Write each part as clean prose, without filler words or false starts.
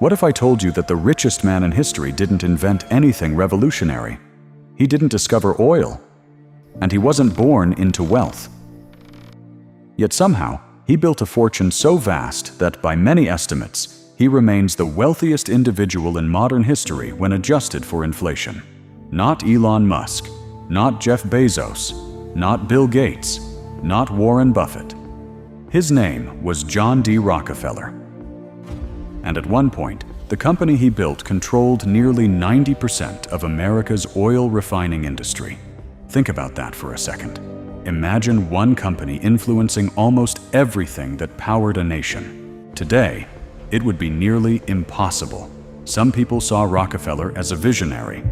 What if I told you that the richest man in history didn't invent anything revolutionary? He didn't discover oil, and he wasn't born into wealth. Yet somehow, he built a fortune so vast that, by many estimates, he remains the wealthiest individual in modern history when adjusted for inflation. Not Elon Musk, not Jeff Bezos, not Bill Gates, not Warren Buffett. His name was John D. Rockefeller. And at one point, the company he built controlled nearly 90% of America's oil refining industry. Think about that for a second. Imagine one company influencing almost everything that powered a nation. Today, it would be nearly impossible. Some people saw Rockefeller as a visionary.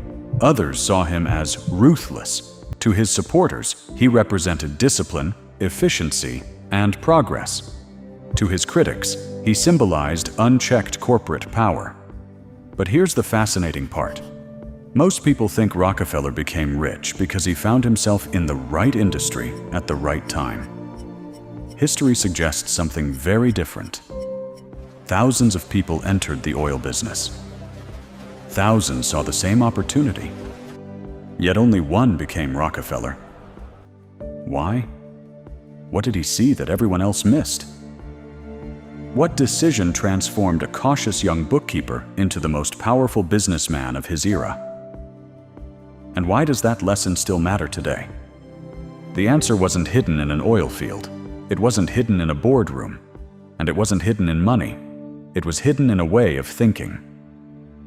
Others saw him as ruthless. To his supporters, he represented discipline, efficiency, and progress. To his critics, he symbolized unchecked corporate power. But here's the fascinating part. Most people think Rockefeller became rich because he found himself in the right industry at the right time. History suggests something very different. Thousands of people entered the oil business. Thousands saw the same opportunity. Yet only one became Rockefeller. Why? What did he see that everyone else missed? What decision transformed a cautious young bookkeeper into the most powerful businessman of his era? And why does that lesson still matter today? The answer wasn't hidden in an oil field. It wasn't hidden in a boardroom. And it wasn't hidden in money. It was hidden in a way of thinking.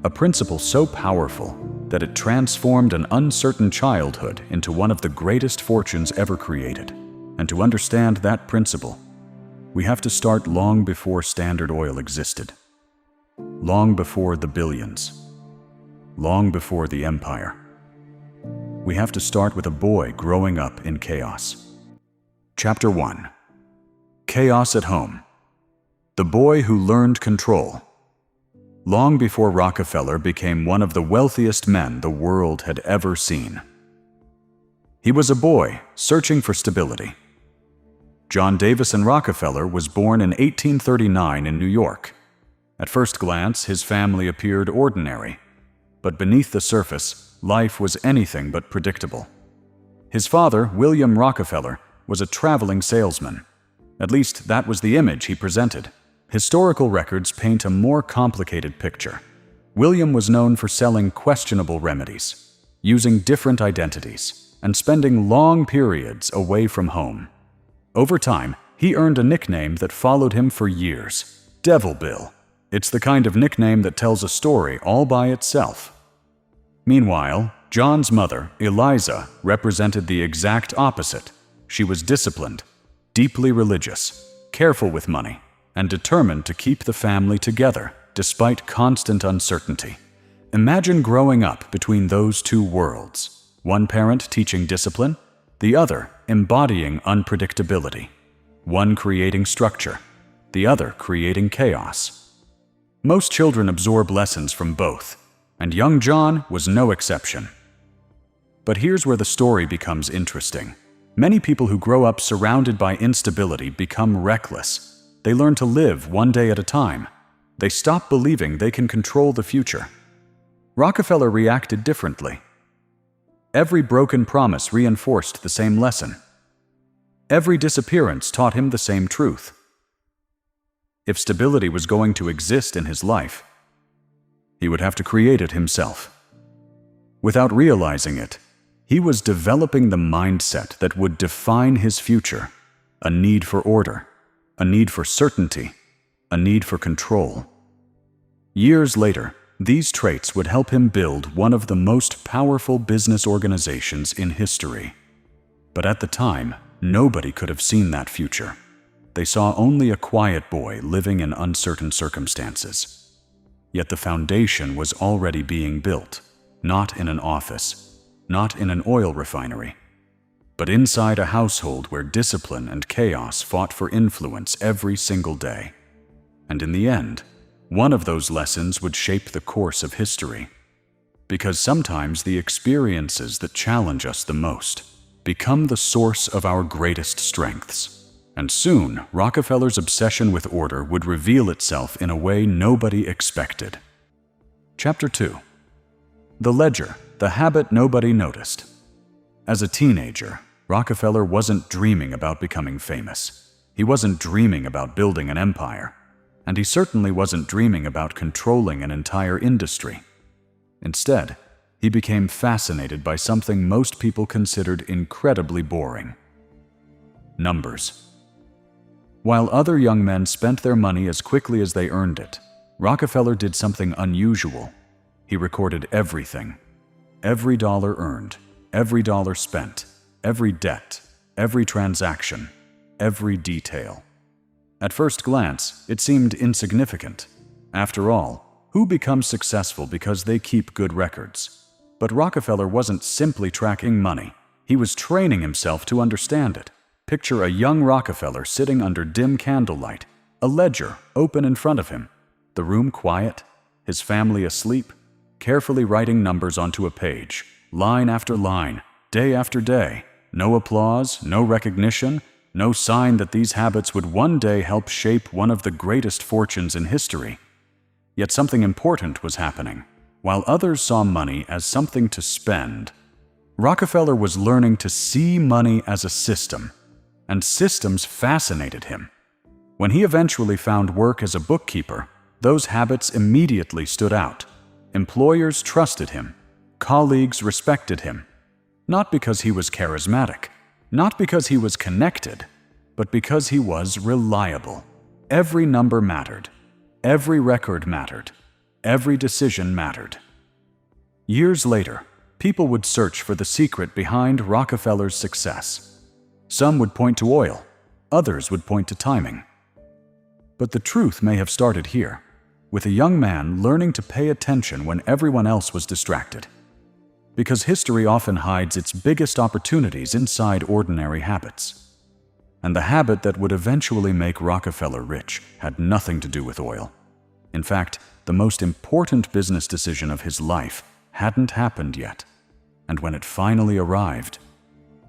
A principle so powerful that it transformed an uncertain childhood into one of the greatest fortunes ever created. And to understand that principle, we have to start long before Standard Oil existed. Long before the billions. Long before the empire. We have to start with a boy growing up in chaos. Chapter 1. Chaos at Home. The boy who learned control. Long before Rockefeller became one of the wealthiest men the world had ever seen. He was a boy searching for stability. John Davison Rockefeller was born in 1839 in New York. At first glance, his family appeared ordinary, but beneath the surface, life was anything but predictable. His father, William Rockefeller, was a traveling salesman. At least that was the image he presented. Historical records paint a more complicated picture. William was known for selling questionable remedies, using different identities, and spending long periods away from home. Over time, he earned a nickname that followed him for years: Devil Bill. It's the kind of nickname that tells a story all by itself. Meanwhile, John's mother, Eliza, represented the exact opposite. She was disciplined, deeply religious, careful with money, and determined to keep the family together despite constant uncertainty. Imagine growing up between those two worlds, one parent teaching discipline, the other embodying unpredictability, one creating structure, the other creating chaos. Most children absorb lessons from both, and young John was no exception. But here's where the story becomes interesting. Many people who grow up surrounded by instability become reckless. They learn to live one day at a time. They stop believing they can control the future. Rockefeller reacted differently. Every broken promise reinforced the same lesson. Every disappearance taught him the same truth. If stability was going to exist in his life, he would have to create it himself. Without realizing it, he was developing the mindset that would define his future: a need for order, a need for certainty, a need for control. Years later, these traits would help him build one of the most powerful business organizations in history. But at the time, nobody could have seen that future. They saw only a quiet boy living in uncertain circumstances. Yet the foundation was already being built, not in an office, not in an oil refinery, but inside a household where discipline and chaos fought for influence every single day. And in the end, one of those lessons would shape the course of history. Because sometimes the experiences that challenge us the most become the source of our greatest strengths. And soon, Rockefeller's obsession with order would reveal itself in a way nobody expected. Chapter 2. The Ledger, the Habit Nobody Noticed. As a teenager, Rockefeller wasn't dreaming about becoming famous. He wasn't dreaming about building an empire. And he certainly wasn't dreaming about controlling an entire industry. Instead, he became fascinated by something most people considered incredibly boring: numbers. While other young men spent their money as quickly as they earned it, Rockefeller did something unusual. He recorded everything. Every dollar earned, every dollar spent, every debt, every transaction, every detail. At first glance, it seemed insignificant. After all, who becomes successful because they keep good records? But Rockefeller wasn't simply tracking money. He was training himself to understand it. Picture a young Rockefeller sitting under dim candlelight, a ledger open in front of him, the room quiet, his family asleep, carefully writing numbers onto a page, line after line, day after day. No applause, no recognition, no sign that these habits would one day help shape one of the greatest fortunes in history. Yet something important was happening. While others saw money as something to spend, Rockefeller was learning to see money as a system, and systems fascinated him. When he eventually found work as a bookkeeper, those habits immediately stood out. Employers trusted him. Colleagues respected him. Not because he was charismatic, not because he was connected, but because he was reliable. Every number mattered. Every record mattered. Every decision mattered. Years later, people would search for the secret behind Rockefeller's success. Some would point to oil. Others would point to timing. But the truth may have started here, with a young man learning to pay attention when everyone else was distracted. Because history often hides its biggest opportunities inside ordinary habits. And the habit that would eventually make Rockefeller rich had nothing to do with oil. In fact, the most important business decision of his life hadn't happened yet. And when it finally arrived,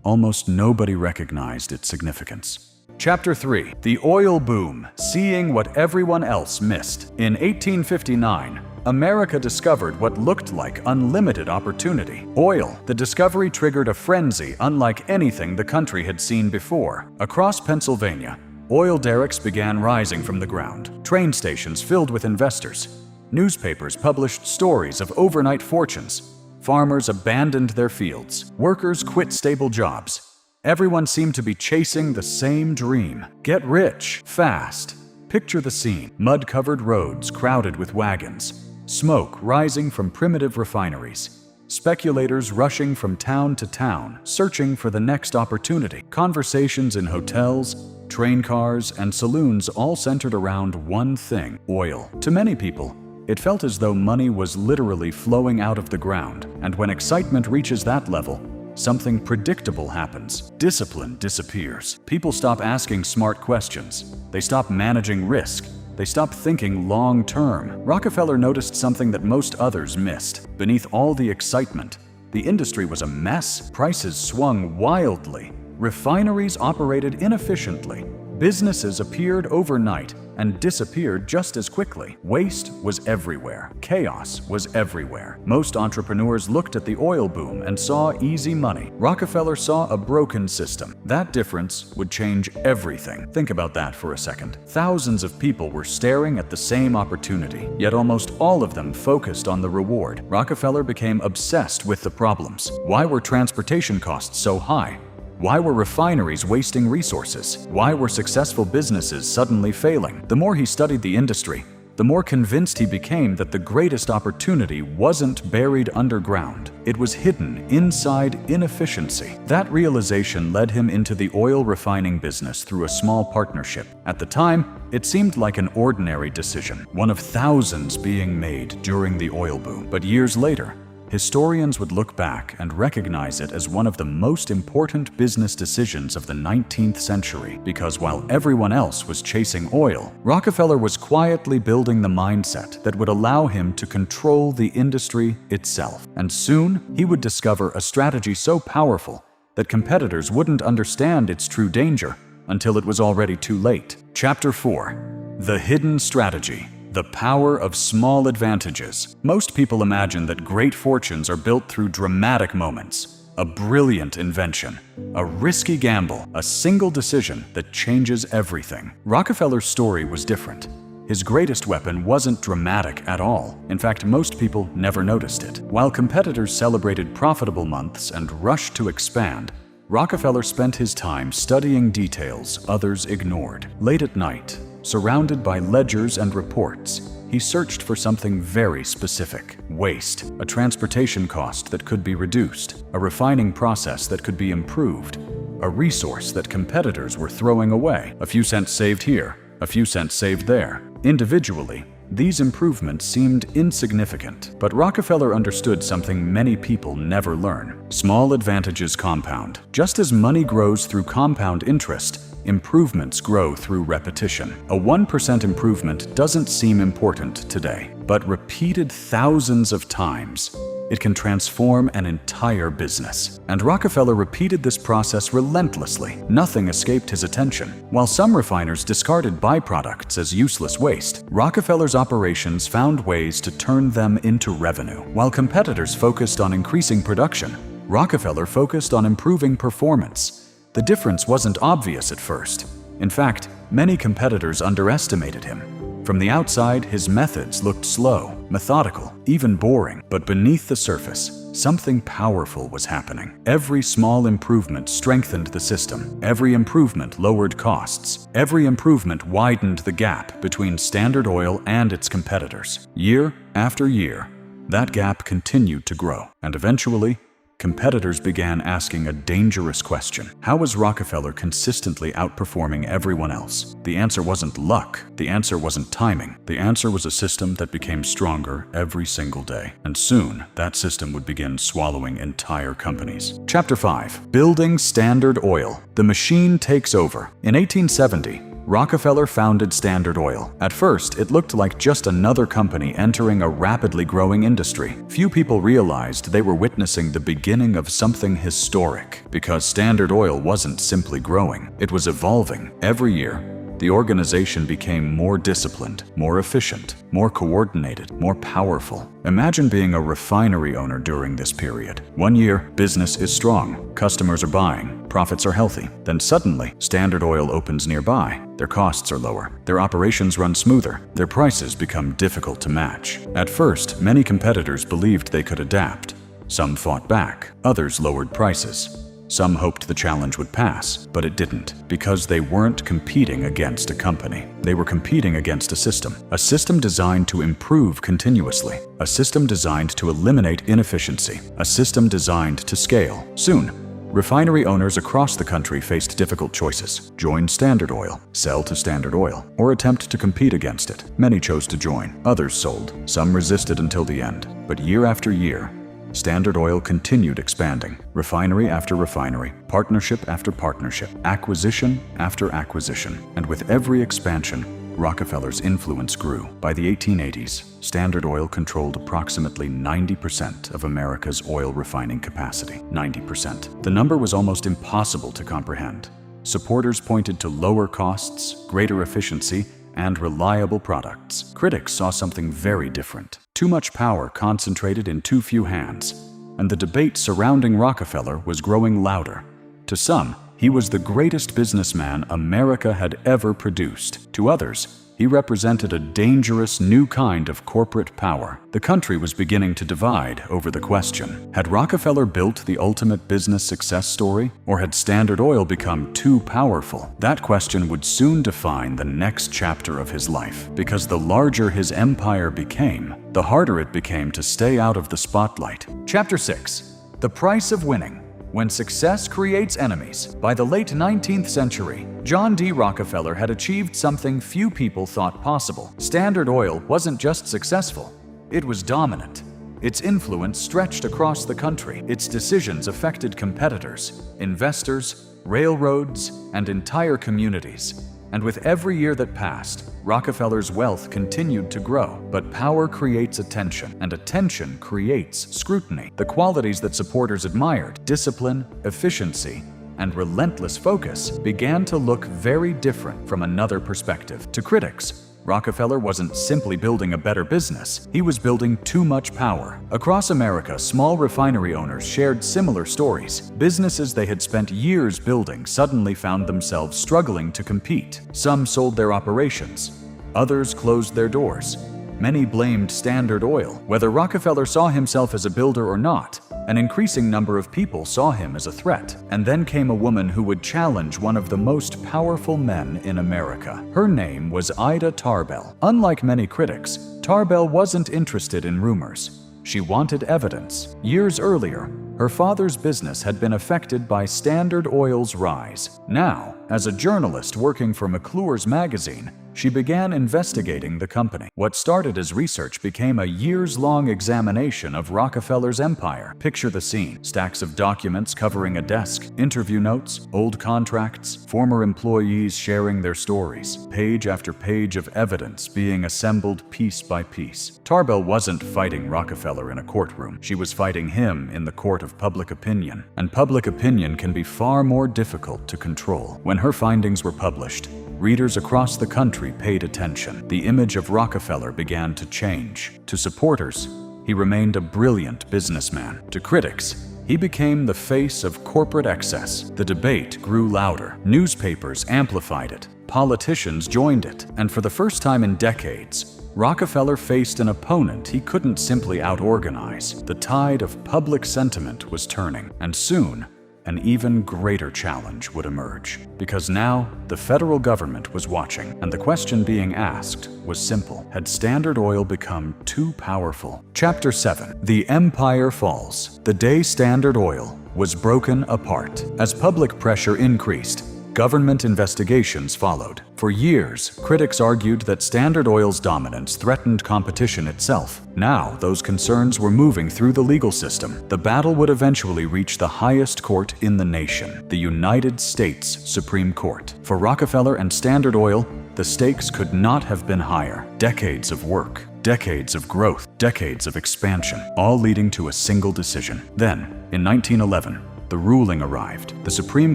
almost nobody recognized its significance. Chapter 3. The Oil Boom, Seeing What Everyone Else Missed. In 1859, America discovered what looked like unlimited opportunity. Oil. The discovery triggered a frenzy unlike anything the country had seen before. Across Pennsylvania, oil derricks began rising from the ground. Train stations filled with investors. Newspapers published stories of overnight fortunes. Farmers abandoned their fields. Workers quit stable jobs. Everyone seemed to be chasing the same dream: get rich, fast. Picture the scene: mud-covered roads crowded with wagons, smoke rising from primitive refineries, speculators rushing from town to town, searching for the next opportunity. Conversations in hotels, train cars, and saloons all centered around one thing: oil. To many people, it felt as though money was literally flowing out of the ground, and when excitement reaches that level, something predictable happens. Discipline disappears. People stop asking smart questions. They stop managing risk. They stop thinking long-term. Rockefeller noticed something that most others missed. Beneath all the excitement, the industry was a mess. Prices swung wildly. Refineries operated inefficiently. Businesses appeared overnight and disappeared just as quickly. Waste was everywhere. Chaos was everywhere. Most entrepreneurs looked at the oil boom and saw easy money. Rockefeller saw a broken system. That difference would change everything. Think about that for a second. Thousands of people were staring at the same opportunity, yet almost all of them focused on the reward. Rockefeller became obsessed with the problems. Why were transportation costs so high? Why were refineries wasting resources? Why were successful businesses suddenly failing? The more he studied the industry, the more convinced he became that the greatest opportunity wasn't buried underground. It was hidden inside inefficiency. That realization led him into the oil refining business through a small partnership. At the time, it seemed like an ordinary decision, one of thousands being made during the oil boom. But years later, historians would look back and recognize it as one of the most important business decisions of the 19th century, because while everyone else was chasing oil, Rockefeller was quietly building the mindset that would allow him to control the industry itself. And soon, he would discover a strategy so powerful that competitors wouldn't understand its true danger until it was already too late. Chapter 4. The Hidden Strategy. The Power of Small Advantages. Most people imagine that great fortunes are built through dramatic moments, a brilliant invention, a risky gamble, a single decision that changes everything. Rockefeller's story was different. His greatest weapon wasn't dramatic at all. In fact, most people never noticed it. While competitors celebrated profitable months and rushed to expand, Rockefeller spent his time studying details others ignored. Late at night, surrounded by ledgers and reports, he searched for something very specific: waste, a transportation cost that could be reduced, a refining process that could be improved, a resource that competitors were throwing away. A few cents saved here, a few cents saved there. Individually, these improvements seemed insignificant, but Rockefeller understood something many people never learn. Small advantages compound. Just as money grows through compound interest, improvements grow through repetition. A 1% improvement doesn't seem important today, but repeated thousands of times, it can transform an entire business. And Rockefeller repeated this process relentlessly. Nothing escaped his attention. While some refiners discarded byproducts as useless waste, Rockefeller's operations found ways to turn them into revenue. While competitors focused on increasing production, Rockefeller focused on improving performance. The difference wasn't obvious at first. In fact, many competitors underestimated him. From the outside, his methods looked slow, methodical, even boring. But beneath the surface, something powerful was happening. Every small improvement strengthened the system. Every improvement lowered costs. Every improvement widened the gap between Standard Oil and its competitors. Year after year, that gap continued to grow. And eventually, competitors began asking a dangerous question. How was Rockefeller consistently outperforming everyone else? The answer wasn't luck. The answer wasn't timing. The answer was a system that became stronger every single day. And soon, that system would begin swallowing entire companies. Chapter 5. Building Standard Oil. The machine takes over. In 1870, Rockefeller founded Standard Oil. At first, it looked like just another company entering a rapidly growing industry. Few people realized they were witnessing the beginning of something historic, because Standard Oil wasn't simply growing, it was evolving. Every year, the organization became more disciplined, more efficient, more coordinated, more powerful. Imagine being a refinery owner during this period. One year, business is strong, customers are buying, profits are healthy. Then suddenly, Standard Oil opens nearby. Their costs are lower, their operations run smoother, their prices become difficult to match. At first, many competitors believed they could adapt. Some fought back, others lowered prices. Some hoped the challenge would pass, but it didn't, because they weren't competing against a company. They were competing against a system designed to improve continuously, a system designed to eliminate inefficiency, a system designed to scale. Soon, refinery owners across the country faced difficult choices: join Standard Oil, sell to Standard Oil, or attempt to compete against it. Many chose to join, others sold, some resisted until the end. But year after year, Standard Oil continued expanding, refinery after refinery, partnership after partnership, acquisition after acquisition. And with every expansion, Rockefeller's influence grew. By the 1880s, Standard Oil controlled approximately 90% of America's oil refining capacity. 90%. The number was almost impossible to comprehend. Supporters pointed to lower costs, greater efficiency, and reliable products. Critics saw something very different. Too much power concentrated in too few hands, and the debate surrounding Rockefeller was growing louder. To some, he was the greatest businessman America had ever produced. To others, he represented a dangerous new kind of corporate power. The country was beginning to divide over the question: had Rockefeller built the ultimate business success story, or had Standard Oil become too powerful? That question would soon define the next chapter of his life, because the larger his empire became, the harder it became to stay out of the spotlight. Chapter 6. The Price of Winning. When success creates enemies. By the late 19th century, John D. Rockefeller had achieved something few people thought possible. Standard Oil wasn't just successful, it was dominant. Its influence stretched across the country. Its decisions affected competitors, investors, railroads, and entire communities. And with every year that passed, Rockefeller's wealth continued to grow. But power creates attention, and attention creates scrutiny. The qualities that supporters admired: discipline, efficiency, and relentless focus began to look very different from another perspective. To critics, Rockefeller wasn't simply building a better business, he was building too much power. Across America, small refinery owners shared similar stories. Businesses they had spent years building suddenly found themselves struggling to compete. Some sold their operations, others closed their doors. Many blamed Standard Oil. Whether Rockefeller saw himself as a builder or not, an increasing number of people saw him as a threat. And then came a woman who would challenge one of the most powerful men in America. Her name was Ida Tarbell. Unlike many critics, Tarbell wasn't interested in rumors. She wanted evidence. Years earlier, her father's business had been affected by Standard Oil's rise. Now, as a journalist working for McClure's magazine, she began investigating the company. What started as research became a years-long examination of Rockefeller's empire. Picture the scene: stacks of documents covering a desk, interview notes, old contracts, former employees sharing their stories, page after page of evidence being assembled piece by piece. Tarbell wasn't fighting Rockefeller in a courtroom. She was fighting him in the court of public opinion. And public opinion can be far more difficult to control. When her findings were published, readers across the country paid attention. The image of Rockefeller began to change. To supporters, he remained a brilliant businessman. To critics, he became the face of corporate excess. The debate grew louder. Newspapers amplified it. Politicians joined it. And for the first time in decades, Rockefeller faced an opponent he couldn't simply out-organize. The tide of public sentiment was turning, and soon, an even greater challenge would emerge. Because now, the federal government was watching, and the question being asked was simple: had Standard Oil become too powerful? Chapter 7. The Empire Falls. The day Standard Oil was broken apart. As public pressure increased, government investigations followed. For years, critics argued that Standard Oil's dominance threatened competition itself. Now, those concerns were moving through the legal system. The battle would eventually reach the highest court in the nation, the United States Supreme Court. For Rockefeller and Standard Oil, the stakes could not have been higher. Decades of work, decades of growth, decades of expansion, all leading to a single decision. Then, in 1911, the ruling arrived. The Supreme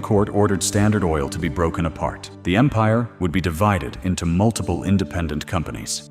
Court ordered Standard Oil to be broken apart. The empire would be divided into multiple independent companies.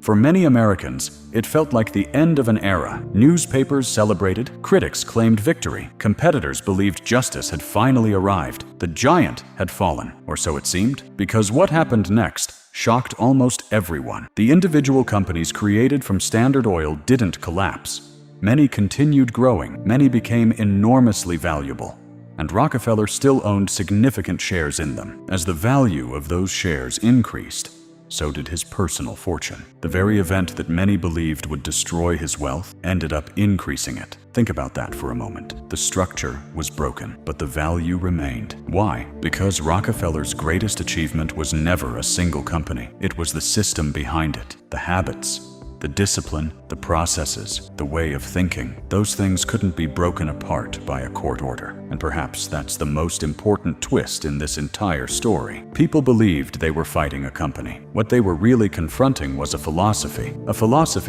For many Americans, it felt like the end of an era. Newspapers celebrated, critics claimed victory, competitors believed justice had finally arrived. The giant had fallen, or so it seemed, because what happened next shocked almost everyone. The individual companies created from Standard Oil didn't collapse. Many continued growing, many became enormously valuable, and Rockefeller still owned significant shares in them. As the value of those shares increased, so did his personal fortune. The very event that many believed would destroy his wealth ended up increasing it. Think about that for a moment. The structure was broken, but the value remained. Why? Because Rockefeller's greatest achievement was never a single company. It was the system behind it, the habits, the discipline, the processes, the way of thinking. Those things couldn't be broken apart by a court order. And perhaps that's the most important twist in this entire story. People believed they were fighting a company. What they were really confronting was a philosophy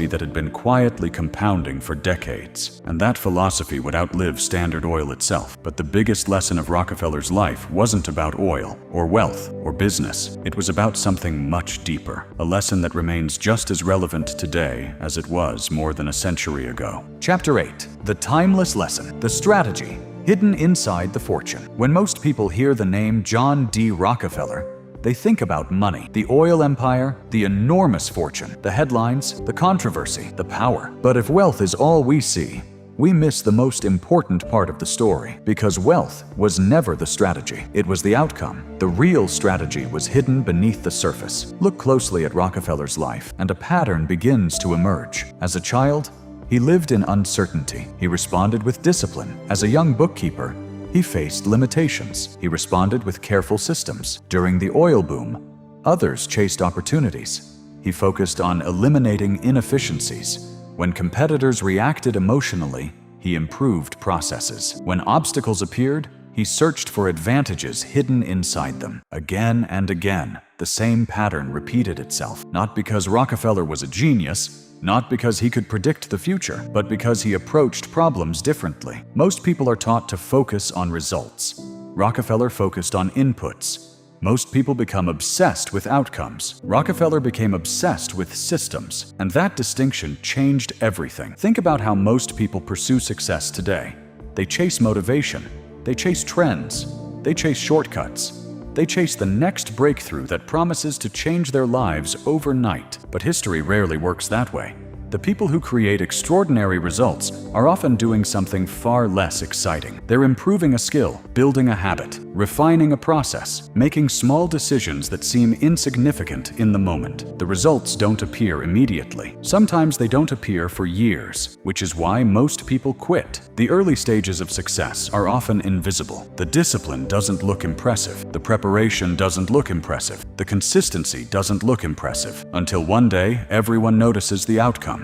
that had been quietly compounding for decades. And that philosophy would outlive Standard Oil itself. But the biggest lesson of Rockefeller's life wasn't about oil, or wealth, or business. It was about something much deeper. A lesson that remains just as relevant today as it was more than a century ago. Chapter 8. The Timeless Lesson. The Strategy hidden inside the fortune. When most people hear the name John D. Rockefeller, they think about money, the oil empire, the enormous fortune, the headlines, the controversy, the power. But if wealth is all we see, we miss the most important part of the story, because wealth was never the strategy. It was the outcome. The real strategy was hidden beneath the surface. Look closely at Rockefeller's life, and a pattern begins to emerge. As a child, he lived in uncertainty. He responded with discipline. As a young bookkeeper, he faced limitations. He responded with careful systems. During the oil boom, others chased opportunities. He focused on eliminating inefficiencies. When competitors reacted emotionally, he improved processes. When obstacles appeared, he searched for advantages hidden inside them. Again and again, the same pattern repeated itself. Not because Rockefeller was a genius, not because he could predict the future, but because he approached problems differently. Most people are taught to focus on results. Rockefeller focused on inputs. Most people become obsessed with outcomes. Rockefeller became obsessed with systems, and that distinction changed everything. Think about how most people pursue success today. They chase motivation, they chase trends, they chase shortcuts, they chase the next breakthrough that promises to change their lives overnight. But history rarely works that way. The people who create extraordinary results are often doing something far less exciting. They're improving a skill, building a habit, refining a process, making small decisions that seem insignificant in the moment. The results don't appear immediately. Sometimes they don't appear for years, which is why most people quit. The early stages of success are often invisible. The discipline doesn't look impressive. The preparation doesn't look impressive. The consistency doesn't look impressive. Until one day, everyone notices the outcome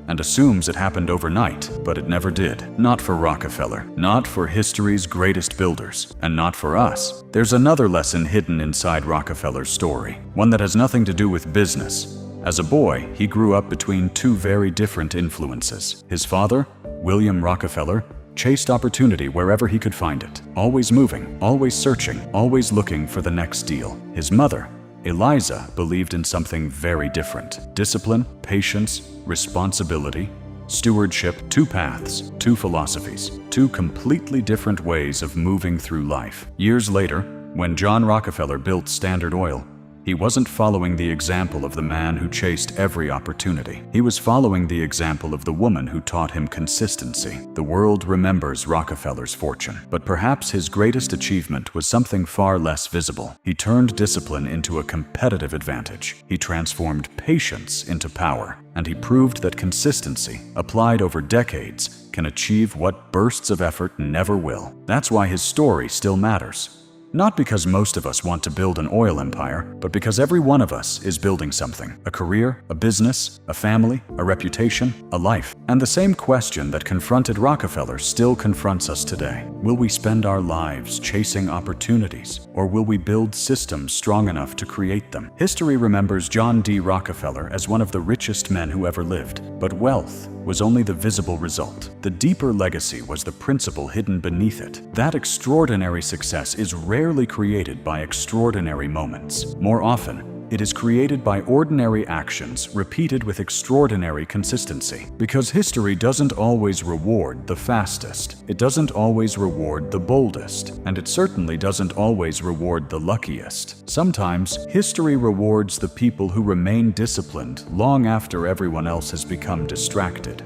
and assumes it happened overnight, but it never did. Not for Rockefeller, not for history's greatest builders, and not for us. There's another lesson hidden inside Rockefeller's story, one that has nothing to do with business. As a boy, he grew up between two very different influences. His father, William Rockefeller, chased opportunity wherever he could find it, always moving, always searching, always looking for the next deal. His mother, Eliza, believed in something very different: discipline, patience, responsibility, stewardship. Two paths, two philosophies, two completely different ways of moving through life. Years later, when John Rockefeller built Standard Oil, he wasn't following the example of the man who chased every opportunity. He was following the example of the woman who taught him consistency. The world remembers Rockefeller's fortune, but perhaps his greatest achievement was something far less visible. He turned discipline into a competitive advantage. He transformed patience into power, and he proved that consistency, applied over decades, can achieve what bursts of effort never will. That's why his story still matters. Not because most of us want to build an oil empire, but because every one of us is building something: a career, a business, a family, a reputation, a life. And the same question that confronted Rockefeller still confronts us today. Will we spend our lives chasing opportunities, or will we build systems strong enough to create them? History remembers John D. Rockefeller as one of the richest men who ever lived, but wealth was only the visible result. The deeper legacy was the principle hidden beneath it. That extraordinary success is rarely created by extraordinary moments. More often, it is created by ordinary actions repeated with extraordinary consistency. Because history doesn't always reward the fastest, it doesn't always reward the boldest, and it certainly doesn't always reward the luckiest. Sometimes, history rewards the people who remain disciplined long after everyone else has become distracted.